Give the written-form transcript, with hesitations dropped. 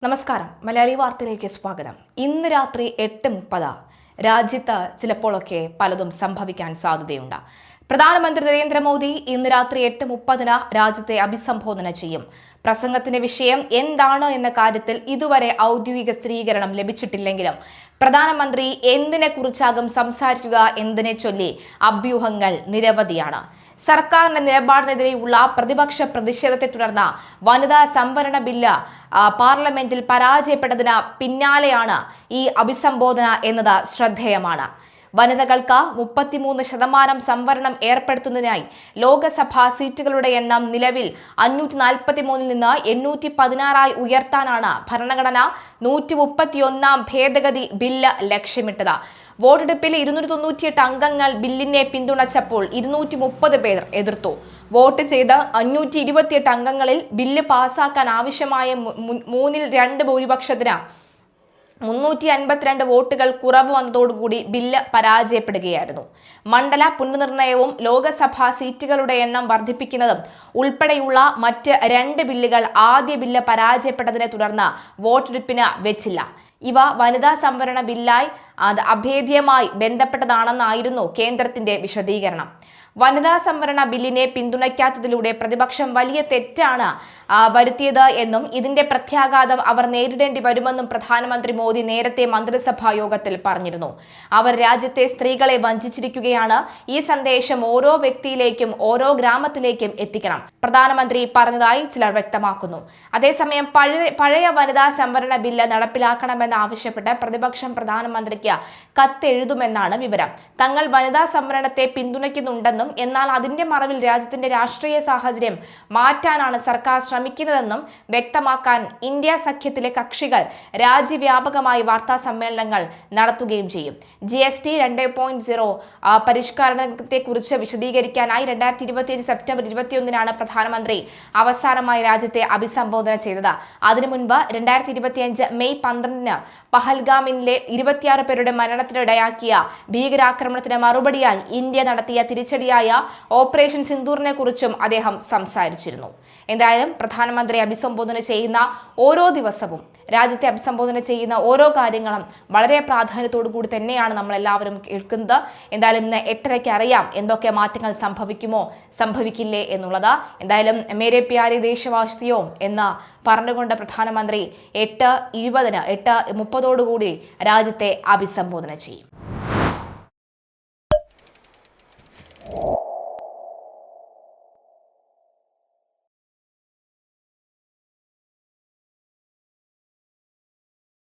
നമസ്കാരം. മലയാളി വാർത്തയിലേക്ക് സ്വാഗതം. ഇന്ന് രാത്രി 8:30 രാജ്യത്ത് ചിലപ്പോഴൊക്കെ പലതും സംഭവിക്കാൻ സാധ്യതയുണ്ട്. പ്രധാനമന്ത്രി നരേന്ദ്രമോദി ഇന്ന് രാത്രി 8:30 രാജ്യത്തെ അഭിസംബോധന ചെയ്യും. പ്രസംഗത്തിന്റെ വിഷയം എന്താണ് എന്ന കാര്യത്തിൽ ഇതുവരെ ഔദ്യോഗിക സ്ഥിരീകരണം ലഭിച്ചിട്ടില്ലെങ്കിലും പ്രധാനമന്ത്രി എന്തിനെക്കുറിച്ചാകും സംസാരിക്കുക എന്നതിനെ ചൊല്ലി അഭ്യൂഹങ്ങൾ നിരവധിയാണ്. സർക്കാരിന്റെ നിലപാടിനെതിരെയുള്ള പ്രതിപക്ഷ പ്രതിഷേധത്തെ തുടർന്ന് വനിതാ സംവരണ ബില്ല് പാർലമെന്റിൽ പരാജയപ്പെട്ടതിന് പിന്നാലെയാണ് ഈ അഭിസംബോധന എന്നത് ശ്രദ്ധേയമാണ്. വനിതകൾക്ക് 33% സംവരണം ഏർപ്പെടുത്തുന്നതിനായി ലോക്സഭാ സീറ്റുകളുടെ എണ്ണം നിലവിൽ 543 നിന്ന് 816 ഉയർത്താനാണ് ഭരണഘടന 131 ഭേദഗതി ബില്ല് ലക്ഷ്യമിട്ടത്. വോട്ടെടുപ്പിൽ 298 അംഗങ്ങൾ ബില്ലിനെ പിന്തുണച്ചപ്പോൾ 230 പേർ എതിർത്തു. വോട്ട് ചെയ്ത 528 അംഗങ്ങളിൽ ബില്ല് പാസാക്കാൻ ആവശ്യമായ 2/3 ഭൂരിപക്ഷത്തിന് 352 വോട്ടുകൾ കുറവ് വന്നതോടുകൂടി ബില്ല് പരാജയപ്പെടുകയായിരുന്നു. മണ്ഡല പുനർനിർണയവും ലോക്സഭാ സീറ്റുകളുടെ എണ്ണം വർദ്ധിപ്പിക്കുന്നതും ഉൾപ്പെടെയുള്ള മറ്റ് 2 ബില്ലുകൾ ആദ്യ ബില്ല് പരാജയപ്പെട്ടതിനെ തുടർന്ന് വോട്ടെടുപ്പിന് വെച്ചില്ല. ഇവ വനിതാ സംവരണ ബില്ലായി അഭേദ്യമായി ബന്ധപ്പെട്ടതാണെന്നായിരുന്നു കേന്ദ്രത്തിന്റെ വിശദീകരണം. വനിതാ സംവരണ ബില്ലിനെ പിന്തുണയ്ക്കാത്തതിലൂടെ പ്രതിപക്ഷം വലിയ തെറ്റാണ് വരുത്തിയത് എന്നും ഇതിന്റെ പ്രത്യാഘാതം അവർ നേരിടേണ്ടി വരുമെന്നും പ്രധാനമന്ത്രി മോദി നേരത്തെ മന്ത്രിസഭാ യോഗത്തിൽ പറഞ്ഞിരുന്നു. അവർ രാജ്യത്തെ സ്ത്രീകളെ വഞ്ചിച്ചിരിക്കുകയാണ്. ഈ സന്ദേശം ഓരോ വ്യക്തിയിലേക്കും ഓരോ ഗ്രാമത്തിലേക്കും എത്തിക്കണം, പ്രധാനമന്ത്രി പറഞ്ഞതായി ചിലർ വ്യക്തമാക്കുന്നു. അതേസമയം പഴയ വനിതാ സംവരണ ബില്ല് നടപ്പിലാക്കണമെന്നാവശ്യപ്പെട്ട് പ്രതിപക്ഷം പ്രധാനമന്ത്രിക്ക് കത്തെഴുതുമെന്നാണ് വിവരം. തങ്ങൾ വനിതാ സംവരണത്തെ പിന്തുണയ്ക്കുന്നുണ്ടെന്നും എന്നാൽ അതിന്റെ മറവിൽ രാജ്യത്തിന്റെ രാഷ്ട്രീയ സാഹചര്യം മാറ്റാനാണ് സർക്കാർ ശ്രമിക്കുന്നതെന്നും വ്യക്തമാക്കാൻ ഇന്ത്യ സഖ്യത്തിലെ കക്ഷികൾ രാജ്യവ്യാപകമായി വാർത്താ സമ്മേളനങ്ങൾ നടത്തുകയും ചെയ്യും. GST 2.0 പരിഷ്കരണത്തെക്കുറിച്ച് വിശദീകരിക്കാനായി 2025 സെപ്റ്റംബർ 21 പ്രധാനമന്ത്രി അവസാനമായി രാജ്യത്തെ അഭിസംബോധന ചെയ്തത്. അതിനു മുൻപ് 2025 മെയ് 12 പഹൽഗാമിലെ 26 പേരുടെ മരണത്തിനിടയാക്കിയ ഭീകരാക്രമണത്തിന് മറുപടിയായി ഇന്ത്യ നടത്തിയ തിരിച്ചടിയായ ഓപ്പറേഷൻ സിന്ദൂറിനെ കുറിച്ചും അദ്ദേഹം സംസാരിച്ചിരുന്നു. എന്തായാലും പ്രധാനമന്ത്രി അഭിസംബോധന ചെയ്യുന്ന ഓരോ ദിവസവും രാജ്യത്തെ അഭിസംബോധന ചെയ്യുന്ന ഓരോ കാര്യങ്ങളും വളരെ പ്രാധാന്യത്തോടു കൂടി തന്നെയാണ് നമ്മൾ എല്ലാവരും കേൾക്കുന്നത്. എന്തായാലും ഇന്ന് 8:30 അറിയാം എന്തൊക്കെ മാറ്റങ്ങൾ സംഭവിക്കുമോ സംഭവിക്കില്ലേ എന്നുള്ളത്. എന്തായാലും മേരെ പ്യാരെ ദേശവാസിയോ എന്ന് പറഞ്ഞുകൊണ്ട് പ്രധാനമന്ത്രി 8:20 8:30 രാജ്യത്തെ അഭിസംബോധന ചെയ്യും.